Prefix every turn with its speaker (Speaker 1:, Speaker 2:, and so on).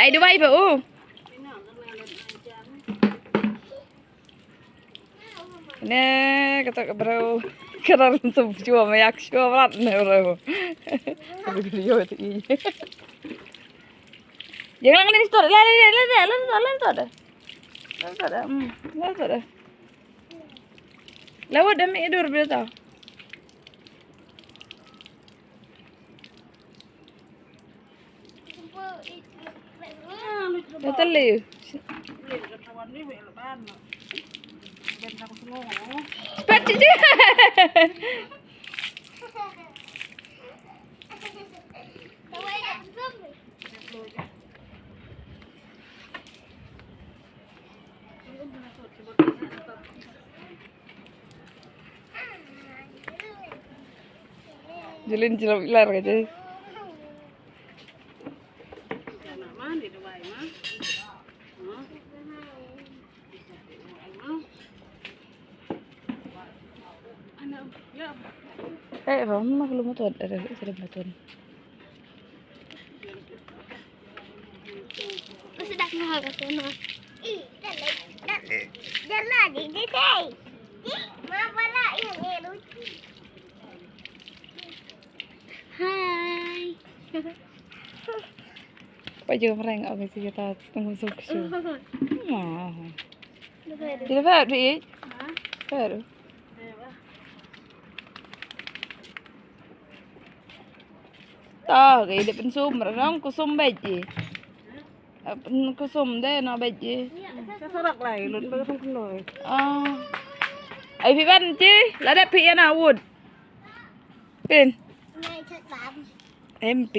Speaker 1: Đây đu bay phụ. Nè, kata bro. Kira langsung cua mayak cua berat nih bro. Video itu. Jangan ini store. Lah. Lah. Lewat demi tidur berita. Betul le. Cepat je. Jalan jelas ilar aja. Mama belum tuh ada sudah betul.
Speaker 2: Sudah mahal kesana. Jalan di sini. Mama lah yang lucu. Hai.
Speaker 1: Pak juga mereng apa sih kita tunggu susu. Tidak fair di. Fair. Tahu kayak di pensum, orang kusum baji. Kusum deh, no baji.
Speaker 3: Serak lah, lu baru kenal.
Speaker 1: Ai phi ban chứ, là đẹp phi nào wood. Pin.
Speaker 2: Này thật bám.
Speaker 1: Em